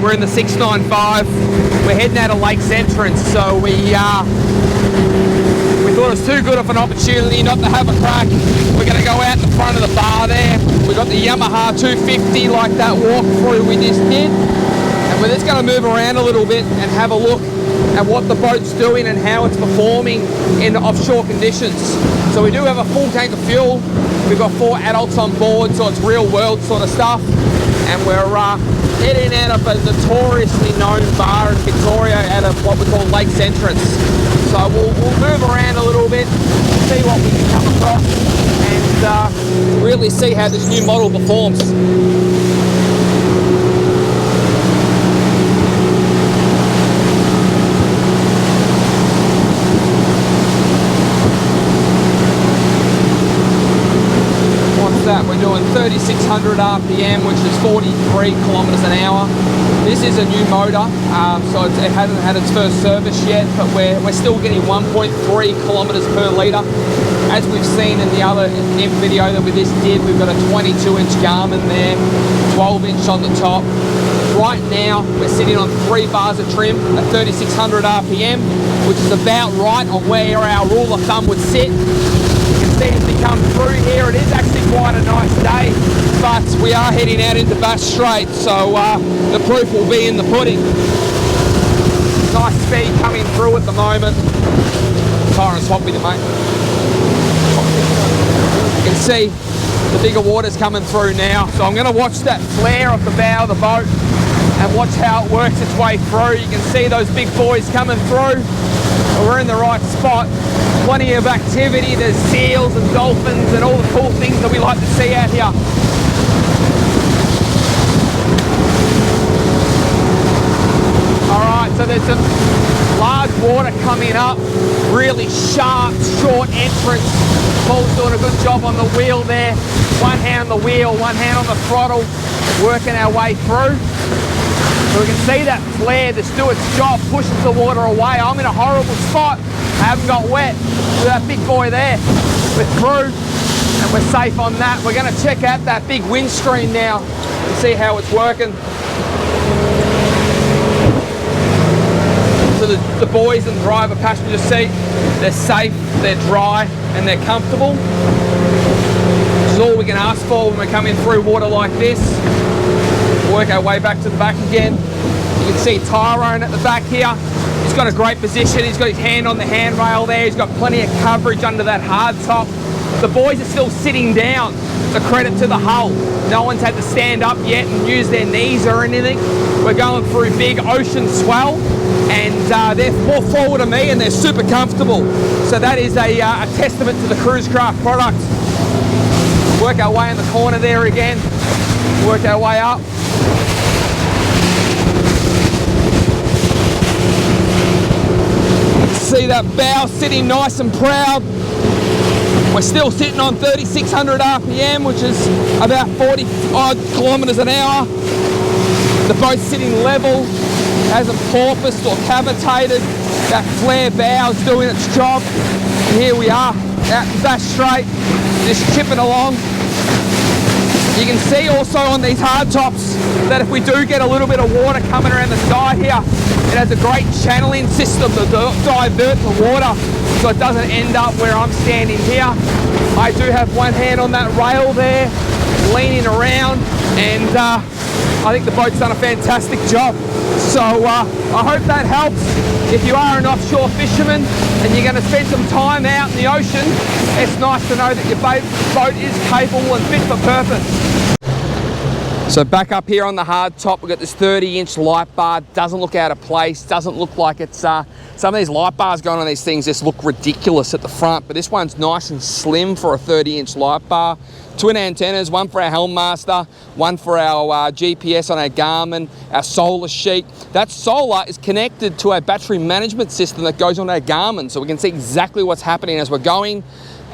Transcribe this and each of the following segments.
We're in the 695. We're heading out of Lakes Entrance, so we thought it was too good of an opportunity not to have a crack. We're going to go out the front of the bar there. We've got the Yamaha 250 like that walkthrough we just did. And we're just going to move around a little bit and have a look at what the boat's doing and how it's performing in offshore conditions. So we do have a full tank of fuel. We've got 4 adults on board, so it's real world sort of stuff. And we're heading out of a notoriously known bar in Victoria out of what we call Lakes Entrance. So we'll move around a little bit, see what we can come across, and really see how this new model performs. We're doing 3,600 RPM, which is 43 kilometers an hour. This is a new motor, so it hasn't had its first service yet, but we're still getting 1.3 kilometers per litre. As we've seen in the other video that we just did, we've got a 22-inch Garmin there, 12-inch on the top. Right now, we're sitting on 3 bars of trim at 3,600 RPM, which is about right on where our rule of thumb would sit. As we come through here, it is actually quite a nice day, but we are heading out into Bass Strait, so the proof will be in the pudding. Nice speed coming through at the moment. Tyron's hot with it, mate. You can see the bigger water's coming through now, so I'm going to watch that flare off the bow of the boat and watch how it works its way through. You can see those big boys coming through. We're in the right spot. Plenty of activity. There's seals and dolphins and all the cool things that we like to see out here. Alright, so there's some large water coming up. Really sharp, short entrance. Paul's doing a good job on the wheel there. One hand on the wheel, one hand on the throttle, working our way through. So we can see that flare just do its job, pushes the water away. I'm in a horrible spot. I haven't got wet. With that big boy there. We're through and we're safe on that. We're going to check out that big windscreen now and see how it's working. So the boys in the driver passenger seat, they're safe, they're dry and they're comfortable. Which is all we can ask for when we're coming through water like this. Work our way back to the back again. You can see Tyrone at the back here. He's got a great position. He's got his hand on the handrail there. He's got plenty of coverage under that hard top. The boys are still sitting down. It's a credit to the hull. No one's had to stand up yet and use their knees or anything. We're going through big ocean swell and they're more forward of me and they're super comfortable. So that is a testament to the Cruise Craft product. Work our way in the corner there again. Work our way up. See that bow sitting nice and proud. We're still sitting on 3,600 RPM, which is about 40 odd kilometers an hour. The boat's sitting level, hasn't porpoised or cavitated. That flare bow's doing its job. And here we are, out in Bass Strait, just chipping along. You can see also on these hard tops that if we do get a little bit of water coming around the side here, it has a great channeling system to divert the water so it doesn't end up where I'm standing here. I do have one hand on that rail there, leaning around, and I think the boat's done a fantastic job. So I hope that helps. If you are an offshore fisherman and you're going to spend some time out in the ocean, it's nice to know that your boat is capable and fit for purpose. So back up here on the hard top, we've got this 30-inch light bar. Doesn't look out of place, doesn't look like it's... some of these light bars going on these things just look ridiculous at the front, but this one's nice and slim for a 30-inch light bar. Twin antennas, one for our Helmmaster, one for our GPS on our Garmin, our solar sheet. That solar is connected to our battery management system that goes on our Garmin, so we can see exactly what's happening as we're going.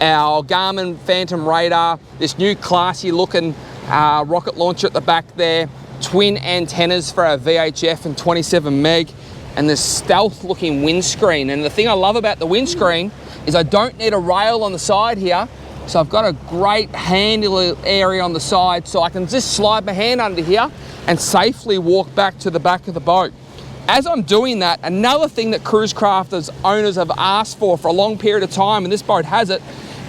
Our Garmin Phantom radar, this new classy looking rocket launcher at the back there, twin antennas for our VHF and 27 meg, and this stealth looking windscreen. And the thing I love about the windscreen is I don't need a rail on the side here. So I've got a great handle area on the side, so I can just slide my hand under here and safely walk back to the back of the boat. As I'm doing that, another thing that Cruise Crafters owners have asked for a long period of time, and this boat has it,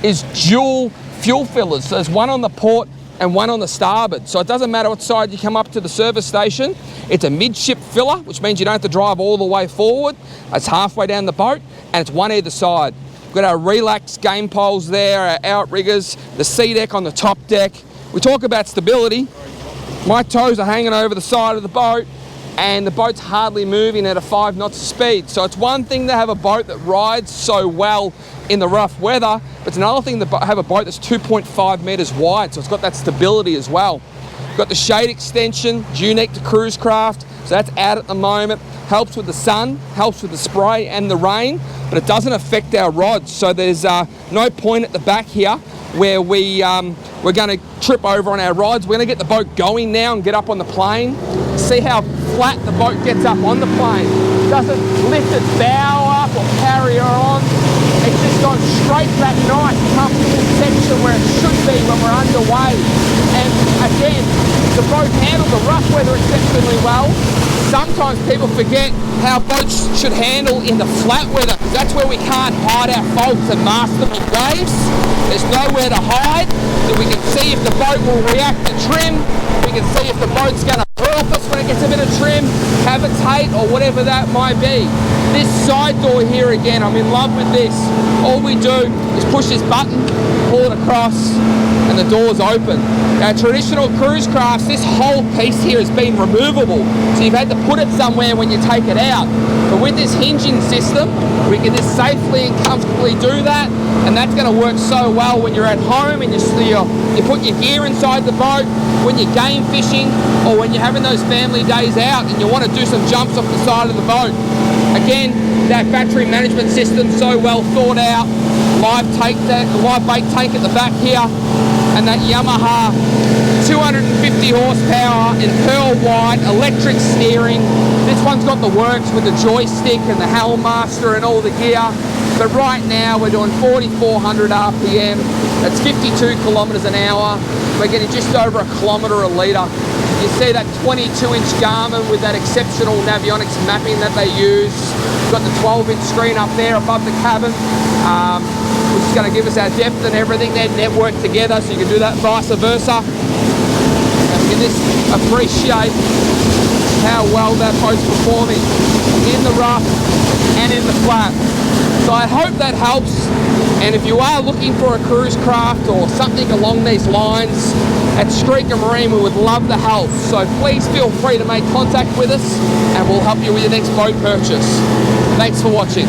is dual fuel fillers. So there's one on the port and one on the starboard. So it doesn't matter what side you come up to the service station, it's a midship filler, which means you don't have to drive all the way forward. It's halfway down the boat, and it's one either side. We've got our relax game poles there, our outriggers, the sea deck on the top deck. We talk about stability. My toes are hanging over the side of the boat, and the boat's hardly moving at a 5 knots of speed. So it's one thing to have a boat that rides so well in the rough weather, but it's another thing to have a boat that's 2.5 meters wide, so it's got that stability as well. We've got the shade extension, unique to Cruise Craft, so that's out at the moment. Helps with the sun, helps with the spray and the rain, but it doesn't affect our rods. So there's no point at the back here where we're going to trip over on our rods. We're going to get the boat going now and get up on the plane. See how flat the boat gets up on the plane. It doesn't lift its bow up or carry her on. It's just gone straight to that nice, comfortable section where it should be when we're underway. And again, the boat handles the rough weather exceptionally well. Sometimes people forget how boats should handle in the flat weather, because that's where we can't hide our faults and mask them in waves. There's nowhere to hide, so we can see if the boat will react to trim. We can see if the boat's going to hurl us when it gets a bit of trim, habitate, or whatever that might be. This side door here again, I'm in love with this. All we do is push this button, pull it across, and the door's open. Now, traditional Cruise Crafts, this whole piece here has been removable, so you've had to put it somewhere when you take it out. But with this hinging system, we can just safely and comfortably do that, and that's going to work so well when you're at home and you put your gear inside the boat, when you're game fishing, or when you're having those family days out and you want to do some jumps off the side of the boat. Again, that battery management system so well thought out, live bait tank at the back here, and that Yamaha 250 horsepower in pearl white electric steering. This one's got the works with the joystick and the Hellmaster and all the gear. But right now we're doing 4,400 RPM. That's 52 kilometers an hour. We're getting just over 1 kilometer a litre. You see that 22-inch Garmin with that exceptional Navionics mapping that they use. We've got the 12-inch screen up there above the cabin, which is going to give us our depth and everything. They're networked together, so you can do that vice versa. And you can just appreciate how well that boat's performing in the rough and in the flat. So I hope that helps, and if you are looking for a Cruise Craft or something along these lines, at Streaker Marine we would love to help. So please feel free to make contact with us and we'll help you with your next boat purchase. Thanks for watching.